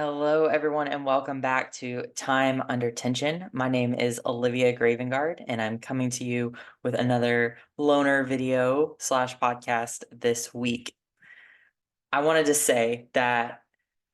Hello, everyone, and welcome back to Time Under Tension. My name is Olivia Gravengard, and I'm coming to you with another loner video slash podcast this week. I wanted to say that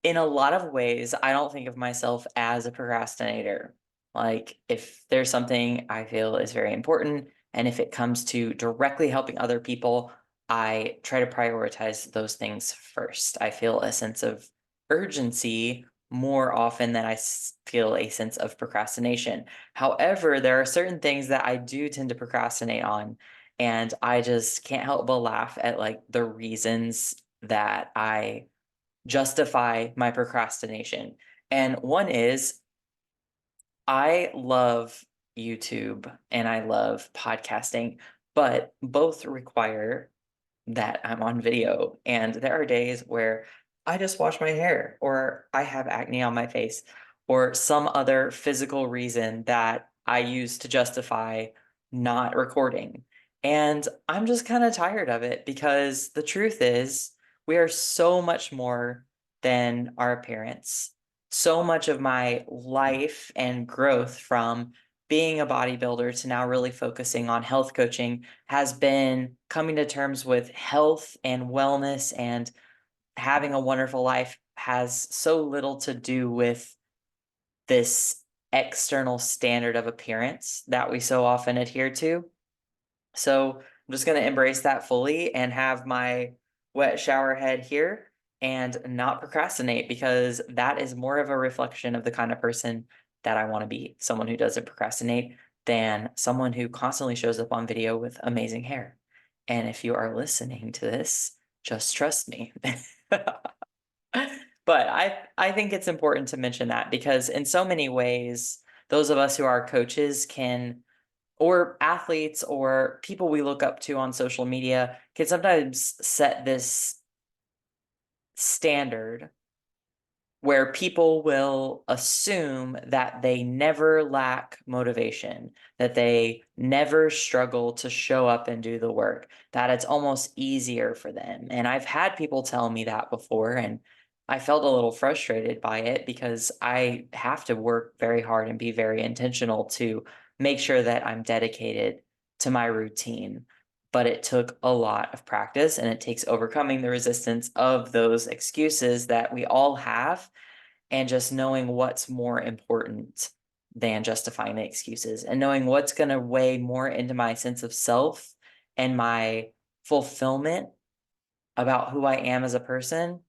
in a lot of ways, I don't think of myself as a procrastinator. Like, if there's something I feel is very important, and if it comes to directly helping other people, I try to prioritize those things first. I feel a sense of urgency more often than feel a sense of procrastination. However, there are certain things that I do tend to procrastinate on, and I just can't help but laugh at like the reasons that I justify my procrastination. And one is I love YouTube and I love podcasting, but both require that I'm on video. And there are days where I just wash my hair, or I have acne on my face, or some other physical reason that I use to justify not recording. And I'm just kind of tired of it because the truth is, we are so much more than our appearance. So much of my life and growth from being a bodybuilder to now really focusing on health coaching has been coming to terms with health and wellness, and having a wonderful life has so little to do with this external standard of appearance that we so often adhere to. So I'm just going to embrace that fully and have my wet shower head here and not procrastinate, because that is more of a reflection of the kind of person that I want to be. Someone who doesn't procrastinate than someone who constantly shows up on video with amazing hair. And if you are listening to this, just trust me. But I think it's important to mention that because in so many ways, those of us who are coaches can, or athletes or people we look up to on social media, can sometimes set this standard where people will assume that they never lack motivation, that they never struggle to show up and do the work, that it's almost easier for them. And I've had people tell me that before, and I felt a little frustrated by it because I have to work very hard and be very intentional to make sure that I'm dedicated to my routine. But it took a lot of practice, and it takes overcoming the resistance of those excuses that we all have, and just knowing what's more important than justifying the excuses, and knowing what's going to weigh more into my sense of self and my fulfillment about who I am as a person,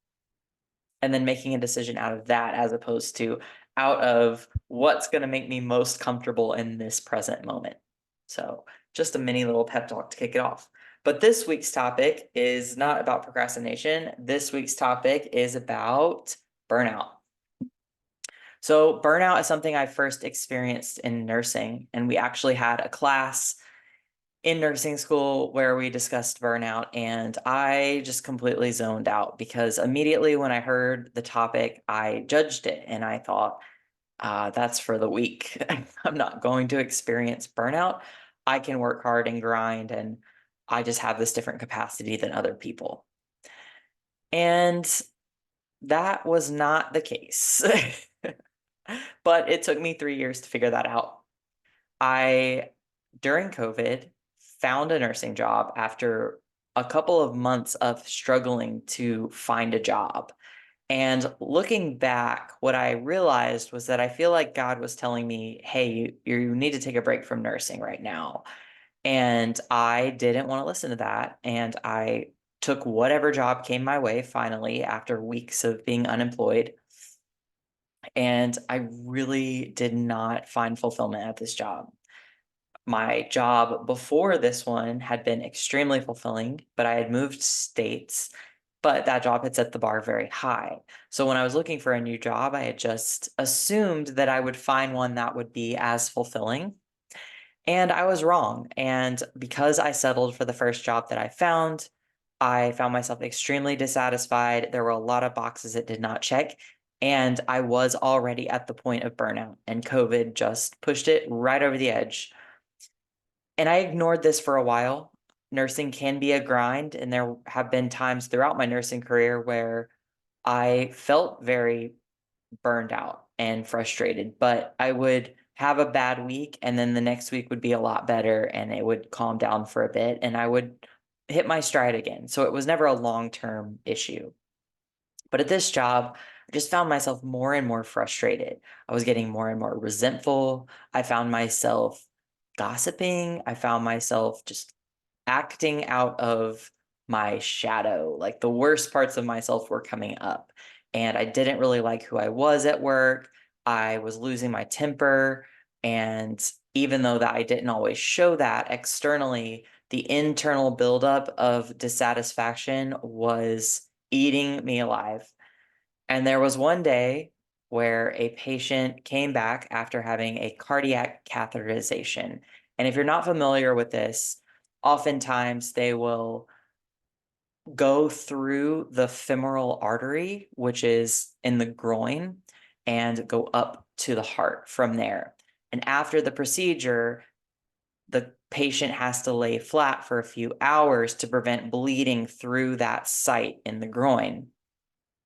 and then making a decision out of that as opposed to out of what's going to make me most comfortable in this present moment. So, just a mini little pep talk to kick it off. But this week's topic is not about procrastination. This week's topic is about burnout. So, burnout is something I first experienced in nursing, and we actually had a class in nursing school where we discussed burnout, and I just completely zoned out because immediately when I heard the topic, I judged it and I thought, that's for the weak. I'm not going to experience burnout. I can work hard and grind, and I just have this different capacity than other people. And that was not the case. But it took me 3 years to figure that out. I, during COVID, found a nursing job after a couple of months of struggling to find a job. And looking back, what I realized was that I feel like God was telling me, hey, you need to take a break from nursing right now. And I didn't want to listen to that. And I took whatever job came my way finally after weeks of being unemployed. And I really did not find fulfillment at this job. My job before this one had been extremely fulfilling, but I had moved states, but that job had set the bar very high. So when I was looking for a new job, I had just assumed that I would find one that would be as fulfilling. And I was wrong. And because I settled for the first job that I found myself extremely dissatisfied. There were a lot of boxes it did not check. And I was already at the point of burnout, and COVID just pushed it right over the edge. And I ignored this for a while. Nursing can be a grind, and there have been times throughout my nursing career where I felt very burned out and frustrated, but I would have a bad week and then the next week would be a lot better and it would calm down for a bit and I would hit my stride again. So it was never a long-term issue. But at this job, I just found myself more and more frustrated. I was getting more and more resentful. I found myself gossiping. I found myself just acting out of my shadow. Like the worst parts of myself were coming up. And I didn't really like who I was at work. I was losing my temper. And even though that I didn't always show that externally, the internal buildup of dissatisfaction was eating me alive. And there was one day where a patient came back after having a cardiac catheterization. And if you're not familiar with this, oftentimes they will go through the femoral artery, which is in the groin, and go up to the heart from there. And after the procedure, the patient has to lay flat for a few hours to prevent bleeding through that site in the groin.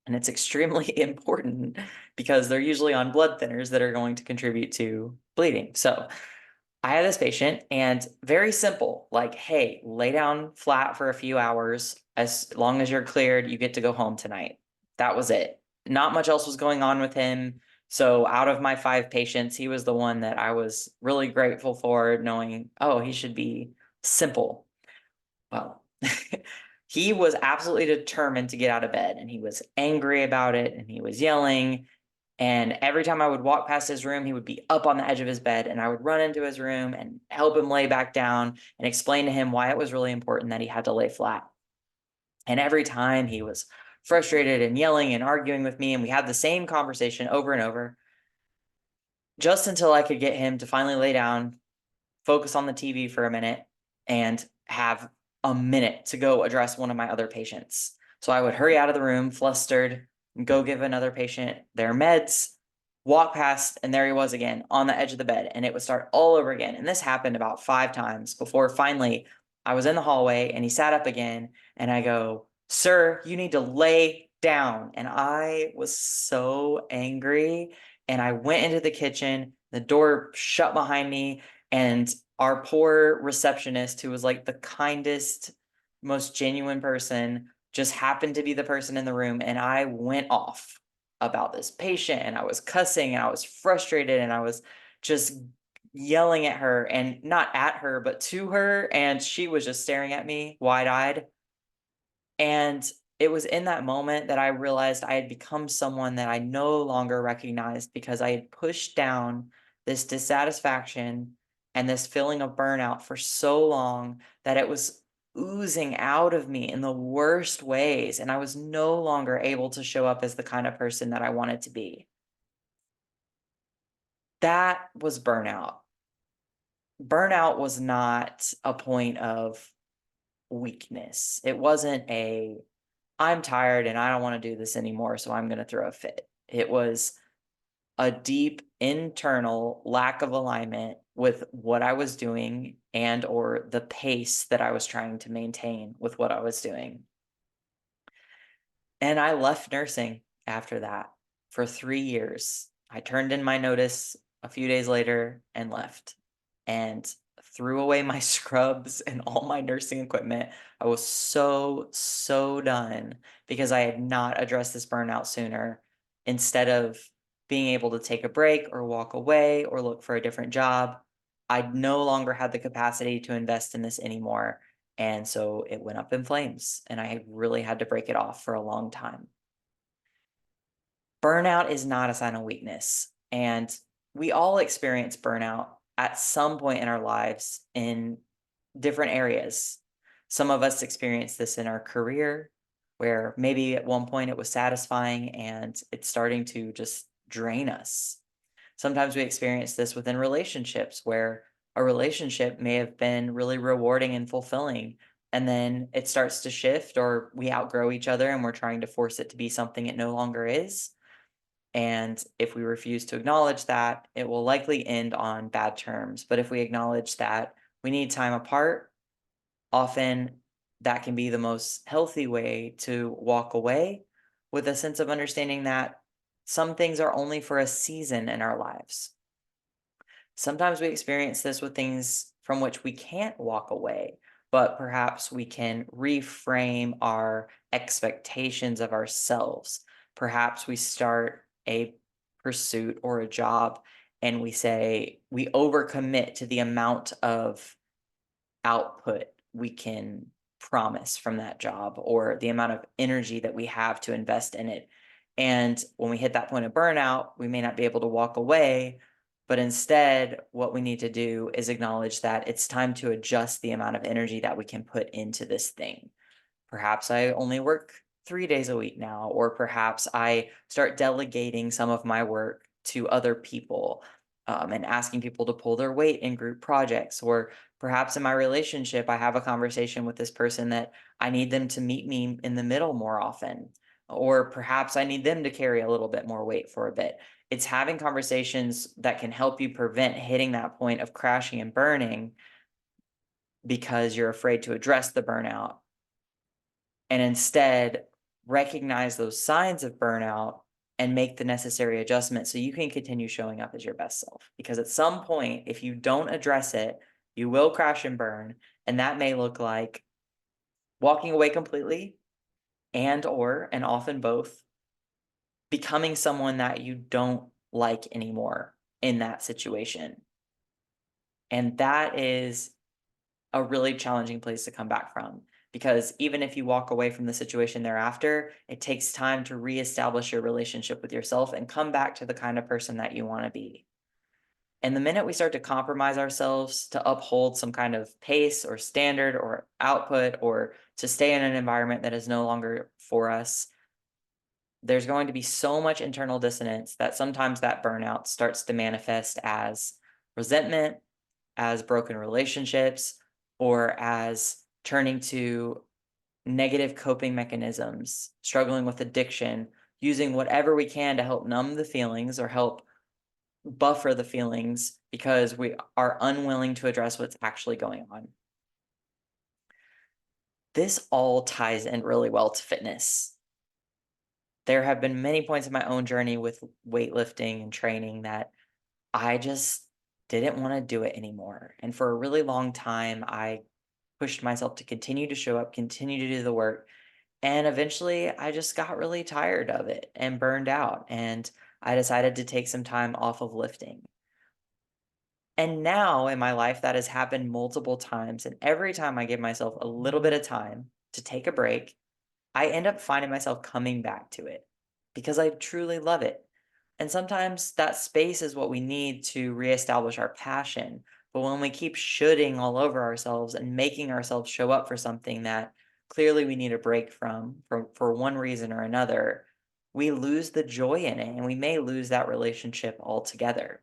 And it's extremely important because they're usually on blood thinners that are going to contribute to bleeding. So I had this patient and very simple, like, hey, lay down flat for a few hours. As long as you're cleared, you get to go home tonight. That was it. Not much else was going on with him. So out of my 5 patients, he was the one that I was really grateful for, knowing, oh, he should be simple. Well, he was absolutely determined to get out of bed and he was angry about it and he was yelling. And every time I would walk past his room, he would be up on the edge of his bed and I would run into his room and help him lay back down and explain to him why it was really important that he had to lay flat. And every time he was frustrated and yelling and arguing with me, and we had the same conversation over and over, just until I could get him to finally lay down, focus on the TV for a minute, and have a minute to go address one of my other patients. So I would hurry out of the room, flustered, and go give another patient their meds, walk past, and there he was again on the edge of the bed, and it would start all over again. And this happened about 5 times before finally I was in the hallway and he sat up again, and I go, "Sir, you need to lay down." And I was so angry, and I went into the kitchen, the door shut behind me, and our poor receptionist, who was like the kindest, most genuine person, just happened to be the person in the room. And I went off about this patient and I was cussing and I was frustrated and I was just yelling at her, and not at her, but to her. And she was just staring at me wide eyed. And it was in that moment that I realized I had become someone that I no longer recognized because I had pushed down this dissatisfaction and this feeling of burnout for so long that it was oozing out of me in the worst ways. And I was no longer able to show up as the kind of person that I wanted to be. That was burnout. Burnout was not a point of weakness. It wasn't a I'm tired and I don't want to do this anymore, so I'm going to throw a fit. It was a deep internal lack of alignment with what I was doing and or the pace that I was trying to maintain with what I was doing. And I left nursing after that for 3 years. I turned in my notice a few days later and left and threw away my scrubs and all my nursing equipment. I was so done because I had not addressed this burnout sooner. Instead of being able to take a break or walk away or look for a different job, I no longer had the capacity to invest in this anymore. And so it went up in flames and I really had to break it off for a long time. Burnout is not a sign of weakness. And we all experience burnout at some point in our lives in different areas. Some of us experience this in our career, where maybe at one point it was satisfying and it's starting to just drain us. Sometimes we experience this within relationships where a relationship may have been really rewarding and fulfilling, and then it starts to shift or we outgrow each other and we're trying to force it to be something it no longer is. And if we refuse to acknowledge that, it will likely end on bad terms. But if we acknowledge that we need time apart, often that can be the most healthy way to walk away with a sense of understanding that some things are only for a season in our lives. Sometimes we experience this with things from which we can't walk away, but perhaps we can reframe our expectations of ourselves. Perhaps we start a pursuit or a job and we say we overcommit to the amount of output we can promise from that job or the amount of energy that we have to invest in it. And when we hit that point of burnout, we may not be able to walk away, but instead, what we need to do is acknowledge that it's time to adjust the amount of energy that we can put into this thing. Perhaps I only work 3 days a week now, or perhaps I start delegating some of my work to other people and asking people to pull their weight in group projects. Or perhaps in my relationship, I have a conversation with this person that I need them to meet me in the middle more often. Or perhaps I need them to carry a little bit more weight for a bit. It's having conversations that can help you prevent hitting that point of crashing and burning because you're afraid to address the burnout and instead recognize those signs of burnout and make the necessary adjustments so you can continue showing up as your best self. Because at some point, if you don't address it, you will crash and burn. And that may look like walking away completely and often both, becoming someone that you don't like anymore in that situation. And that is a really challenging place to come back from because even if you walk away from the situation thereafter, it takes time to reestablish your relationship with yourself and come back to the kind of person that you want to be. And the minute we start to compromise ourselves to uphold some kind of pace or standard or output or to stay in an environment that is no longer for us, there's going to be so much internal dissonance that sometimes that burnout starts to manifest as resentment, as broken relationships, or as turning to negative coping mechanisms, struggling with addiction, using whatever we can to help numb the feelings or help buffer the feelings because we are unwilling to address what's actually going on. This all ties in really well to fitness. There have been many points in my own journey with weightlifting and training that I just didn't want to do it anymore. And for a really long time, I pushed myself to continue to show up, continue to do the work. And eventually, I just got really tired of it and burned out. And I decided to take some time off of lifting. And now in my life, that has happened multiple times. And every time I give myself a little bit of time to take a break, I end up finding myself coming back to it because I truly love it. And sometimes that space is what we need to reestablish our passion. But when we keep shooting all over ourselves and making ourselves show up for something that clearly we need a break from for one reason or another, we lose the joy in it and we may lose that relationship altogether.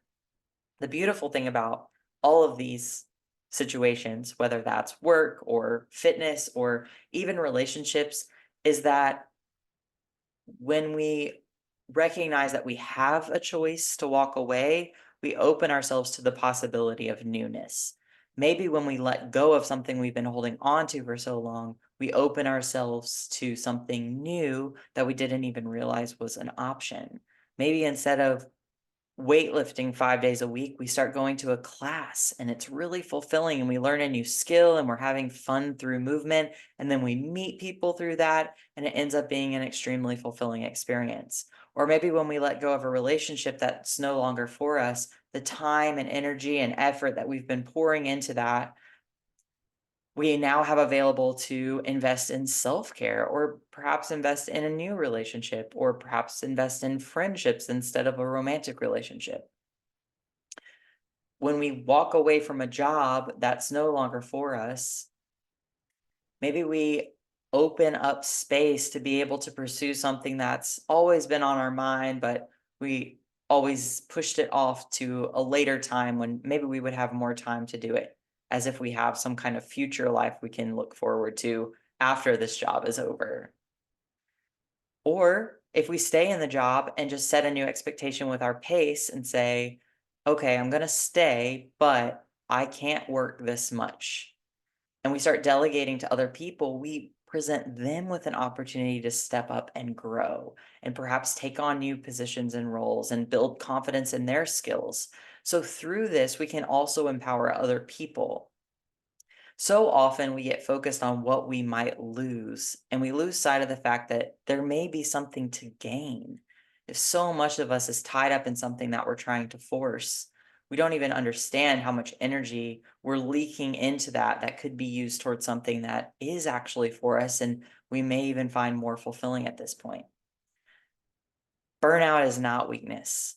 The beautiful thing about all of these situations, whether that's work or fitness or even relationships, is that when we recognize that we have a choice to walk away, we open ourselves to the possibility of newness. Maybe when we let go of something we've been holding on to for so long, we open ourselves to something new that we didn't even realize was an option. Maybe instead of weightlifting 5 days a week, we start going to a class and it's really fulfilling and we learn a new skill and we're having fun through movement and then we meet people through that and it ends up being an extremely fulfilling experience. Or maybe when we let go of a relationship that's no longer for us, the time and energy and effort that we've been pouring into that we now have available to invest in self-care or perhaps invest in a new relationship or perhaps invest in friendships instead of a romantic relationship. When we walk away from a job that's no longer for us, maybe we open up space to be able to pursue something that's always been on our mind, but we always pushed it off to a later time when maybe we would have more time to do it, as if we have some kind of future life we can look forward to after this job is over. Or if we stay in the job and just set a new expectation with our pace and say, okay, I'm going to stay, but I can't work this much and we start delegating to other people, we present them with an opportunity to step up and grow and perhaps take on new positions and roles and build confidence in their skills. So, through this, we can also empower other people. So often we get focused on what we might lose, and we lose sight of the fact that there may be something to gain. If so much of us is tied up in something that we're trying to force, we don't even understand how much energy we're leaking into that could be used towards something that is actually for us, and we may even find more fulfilling at this point. Burnout is not weakness.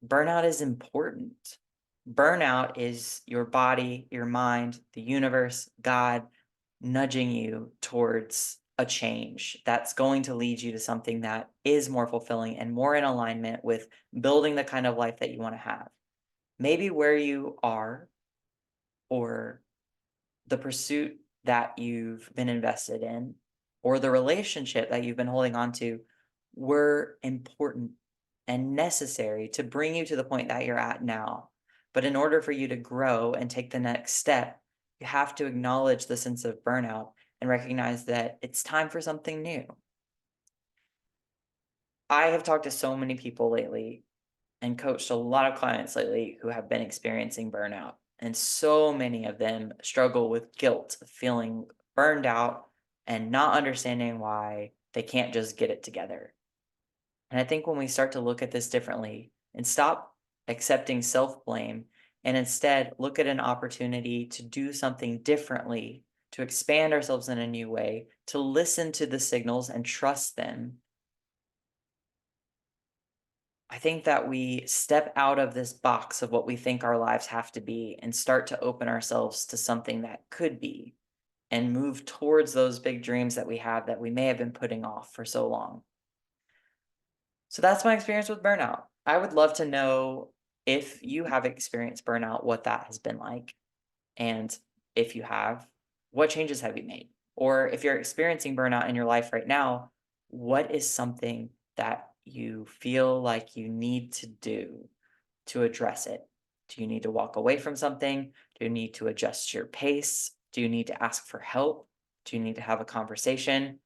Burnout is important. Burnout is your body, your mind, the universe, God nudging you towards a change that's going to lead you to something that is more fulfilling and more in alignment with building the kind of life that you want to have. Maybe where you are or the pursuit that you've been invested in or the relationship that you've been holding on to were important and necessary to bring you to the point that you're at now. But in order for you to grow and take the next step, you have to acknowledge the sense of burnout and recognize that it's time for something new. I have talked to so many people lately and coached a lot of clients lately who have been experiencing burnout. And so many of them struggle with guilt, feeling burned out and not understanding why they can't just get it together. And I think when we start to look at this differently and stop accepting self blame and instead look at an opportunity to do something differently, to expand ourselves in a new way, to listen to the signals and trust them, I think that we step out of this box of what we think our lives have to be and start to open ourselves to something that could be and move towards those big dreams that we have that we may have been putting off for so long. So that's my experience with burnout. I would love to know if you have experienced burnout, what that has been like. And if you have, what changes have you made? Or if you're experiencing burnout in your life right now, what is something that you feel like you need to do to address it? Do you need to walk away from something? Do you need to adjust your pace? Do you need to ask for help? Do you need to have a conversation?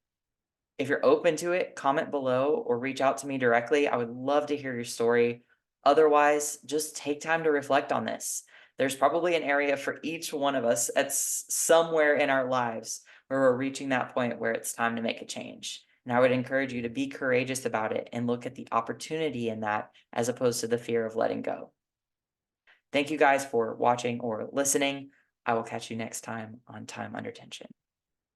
If you're open to it, comment below or reach out to me directly. I would love to hear your story. Otherwise, just take time to reflect on this. There's probably an area for each one of us at somewhere in our lives where we're reaching that point where it's time to make a change. And I would encourage you to be courageous about it and look at the opportunity in that as opposed to the fear of letting go. Thank you guys for watching or listening. I will catch you next time on Time Under Tension.